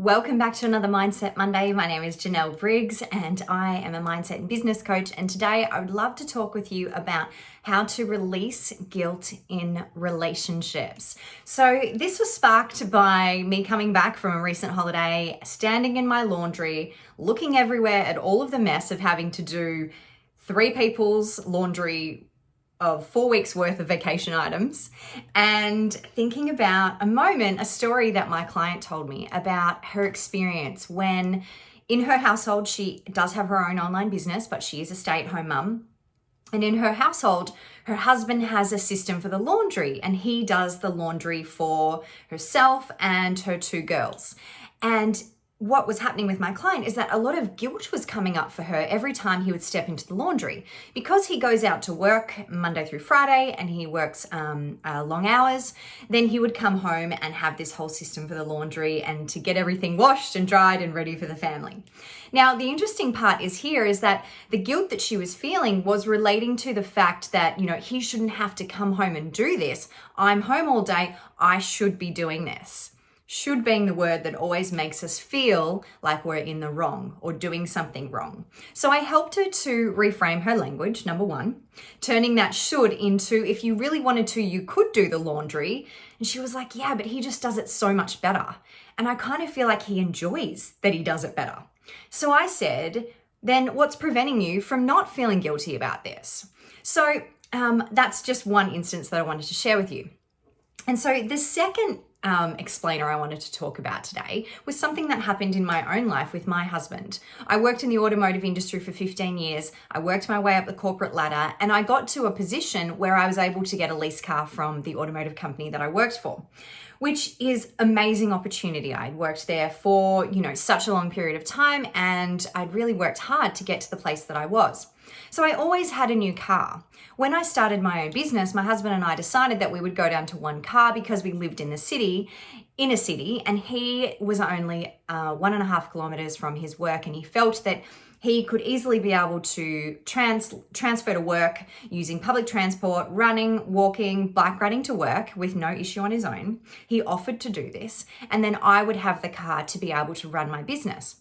Welcome back to another Mindset Monday. My name is Janelle Briggs and I am a mindset and business coach. And today I would love to talk with you about how to release guilt in relationships. So this was sparked by me coming back from a recent holiday, standing in my laundry, looking everywhere at all of the mess of having to do 3 people's laundry of 4 weeks worth of vacation items, and thinking about a story that my client told me about her experience when in her household, she does have her own online business, but she is a stay-at-home mum. And in her household, her husband has a system for the laundry and he does the laundry for herself and her 2 girls. And what was happening with my client is that a lot of guilt was coming up for her every time he would step into the laundry. Because he goes out to work Monday through Friday and he works long hours, then he would come home and have this whole system for the laundry and to get everything washed and dried and ready for the family. Now, the interesting part is that the guilt that she was feeling was relating to the fact that, he shouldn't have to come home and do this. I'm home all day. I should be doing this. Should being the word that always makes us feel like we're in the wrong or doing something wrong. So I helped her to reframe her language, number 1, turning that should into if you really wanted to, you could do the laundry. And she was like, yeah, but he just does it so much better. And I kind of feel like he enjoys that he does it better. So I said, then what's preventing you from not feeling guilty about this? So that's just one instance that I wanted to share with you. And so the second explainer I wanted to talk about today was something that happened in my own life with my husband. I worked in the automotive industry for 15 years. I worked my way up the corporate ladder and I got to a position where I was able to get a lease car from the automotive company that I worked for, which is amazing opportunity. I'd worked there for, such a long period of time and I'd really worked hard to get to the place that I was. So I always had a new car. When I started my own business, my husband and I decided that we would go down to one car because we lived in a city, and he was only 1.5 kilometers from his work, and he felt that he could easily be able to transfer to work using public transport, running, walking, bike riding to work with no issue on his own. He offered to do this, and then I would have the car to be able to run my business.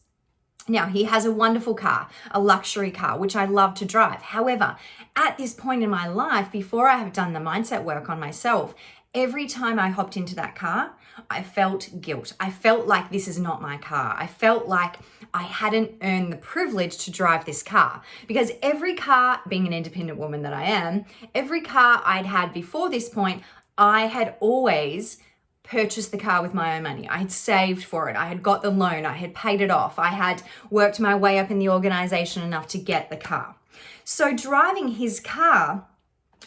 Now, he has a wonderful car, a luxury car, which I love to drive. However, at this point in my life, before I have done the mindset work on myself, every time I hopped into that car, I felt guilt. I felt like this is not my car. I felt like I hadn't earned the privilege to drive this car. Because every car, being an independent woman that I am, every car I'd had before this point, I had always purchased the car with my own money. I had saved for it. I had got the loan. I had paid it off. I had worked my way up in the organization enough to get the car. So driving his car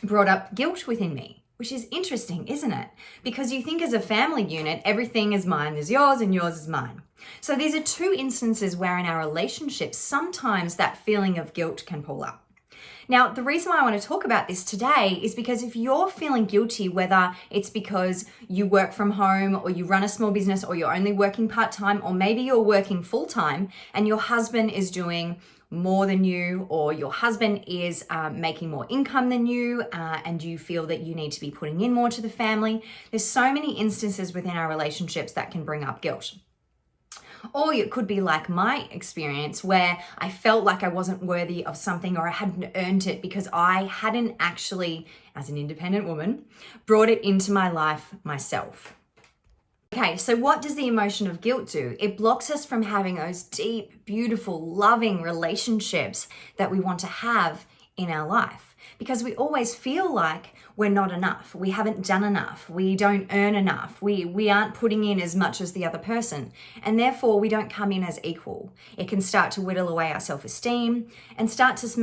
brought up guilt within me, which is interesting, isn't it? Because you think as a family unit, everything is mine is yours and yours is mine. So these are 2 instances where in our relationships, sometimes that feeling of guilt can pull up. Now, the reason why I want to talk about this today is because if you're feeling guilty, whether it's because you work from home or you run a small business or you're only working part-time, or maybe you're working full-time and your husband is doing more than you, or your husband is making more income than you, and you feel that you need to be putting in more to the family, there's so many instances within our relationships that can bring up guilt. Or it could be like my experience where I felt like I wasn't worthy of something or I hadn't earned it because I hadn't actually, as an independent woman, brought it into my life myself. Okay, so what does the emotion of guilt do? It blocks us from having those deep, beautiful, loving relationships that we want to have in our life. Because we always feel like we're not enough. We haven't done enough. We don't earn enough. We aren't putting in as much as the other person. And therefore, we don't come in as equal. It can start to whittle away our self-esteem and start to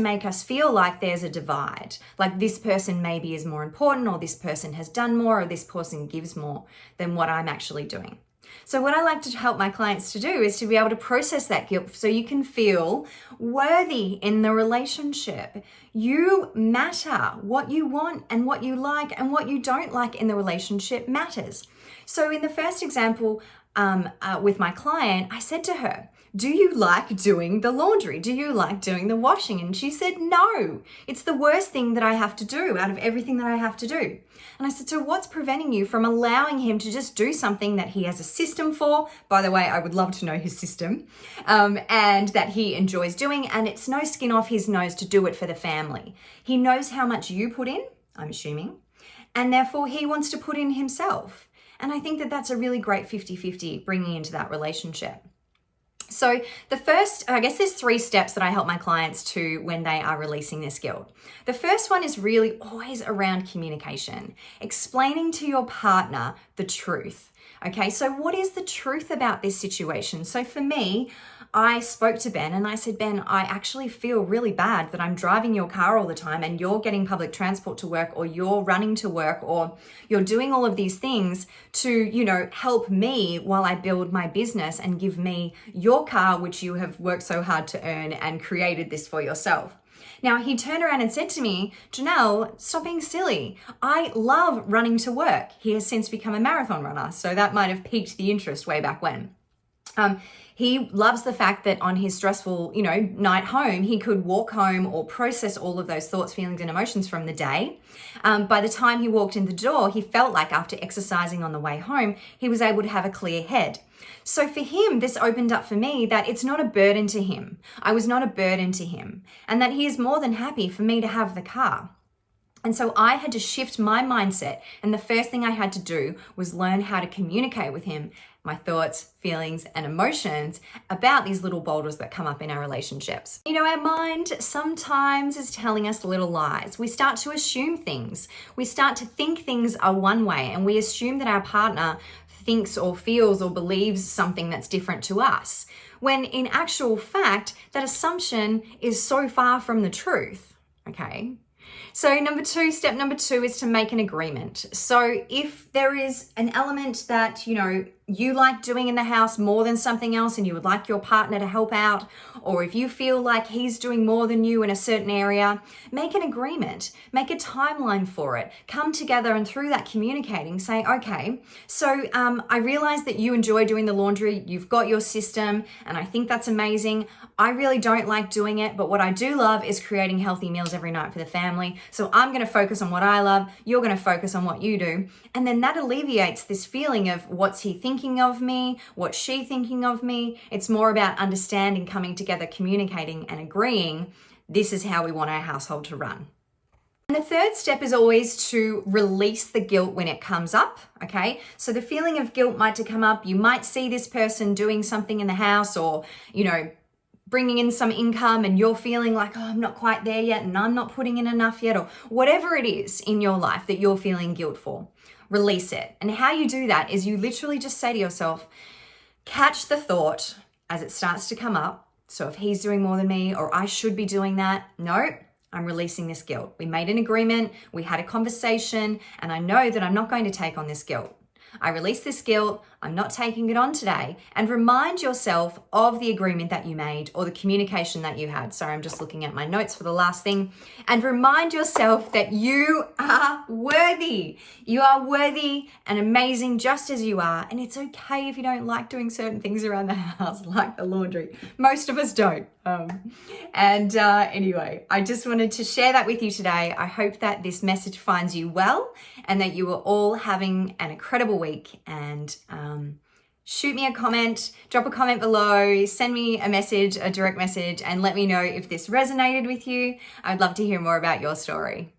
make us feel like there's a divide. Like this person maybe is more important, or this person has done more, or this person gives more than what I'm actually doing. So what I like to help my clients to do is to be able to process that guilt so you can feel worthy in the relationship. You matter. What you want and what you like and what you don't like in the relationship matters. So in the first example, with my client, I said to her, do you like doing the laundry? Do you like doing the washing? And she said, no, it's the worst thing that I have to do out of everything that I have to do. And I said, so what's preventing you from allowing him to just do something that he has a system for? By the way, I would love to know his system, and that he enjoys doing, and it's no skin off his nose to do it for the family. He knows how much you put in, I'm assuming, and therefore he wants to put in himself. And I think that that's a really great 50-50 bringing into that relationship. So the first, I guess there's 3 steps that I help my clients to when they are releasing this guilt. The first one is really always around communication, explaining to your partner the truth. Okay, so what is the truth about this situation? So for me, I spoke to Ben and I said, Ben, I actually feel really bad that I'm driving your car all the time and you're getting public transport to work, or you're running to work, or you're doing all of these things to, help me while I build my business and give me your car, which you have worked so hard to earn and created this for yourself. Now, he turned around and said to me, Janelle, stop being silly. I love running to work. He has since become a marathon runner, so that might have piqued the interest way back when. He loves the fact that on his stressful, night home, he could walk home or process all of those thoughts, feelings, and emotions from the day. By the time he walked in the door, he felt like after exercising on the way home, he was able to have a clear head. So for him, this opened up for me that it's not a burden to him. I was not a burden to him, and that he is more than happy for me to have the car. And so I had to shift my mindset. And the first thing I had to do was learn how to communicate with him my thoughts, feelings, and emotions about these little boulders that come up in our relationships. Our mind sometimes is telling us little lies. We start to assume things. We start to think things are one way, and we assume that our partner thinks or feels or believes something that's different to us, when in actual fact, that assumption is so far from the truth, okay? So step number two is to make an agreement. So if there is an element that, you like doing in the house more than something else and you would like your partner to help out, or if you feel like he's doing more than you in a certain area, make an agreement, make a timeline for it, come together, and through that communicating, say, okay, so I realize that you enjoy doing the laundry, you've got your system, and I think that's amazing. I really don't like doing it, but what I do love is creating healthy meals every night for the family. So I'm going to focus on what I love, you're going to focus on what you do. And then that alleviates this feeling of what's he thinking of me, what's she thinking of me. It's more about understanding, coming together, communicating, and agreeing this is how we want our household to run. And the third step is always to release the guilt when it comes up, okay? So the feeling of guilt might come up. You might see this person doing something in the house, or, bringing in some income, and you're feeling like, oh, I'm not quite there yet, and I'm not putting in enough yet, or whatever it is in your life that you're feeling guilt for. Release it. And how you do that is you literally just say to yourself, catch the thought as it starts to come up. So if he's doing more than me, or I should be doing that, no, I'm releasing this guilt. We made an agreement, we had a conversation, and I know that I'm not going to take on this guilt. I release this guilt, I'm not taking it on today, and remind yourself of the agreement that you made or the communication that you had. Sorry, I'm just looking at my notes for the last thing. And remind yourself that you are worthy. You are worthy and amazing just as you are. And it's okay if you don't like doing certain things around the house, like the laundry. Most of us don't. Anyway, I just wanted to share that with you today. I hope that this message finds you well and that you are all having an incredible week. And shoot me a comment, drop a comment below, send me a message, a direct message, and let me know if this resonated with you. I'd love to hear more about your story.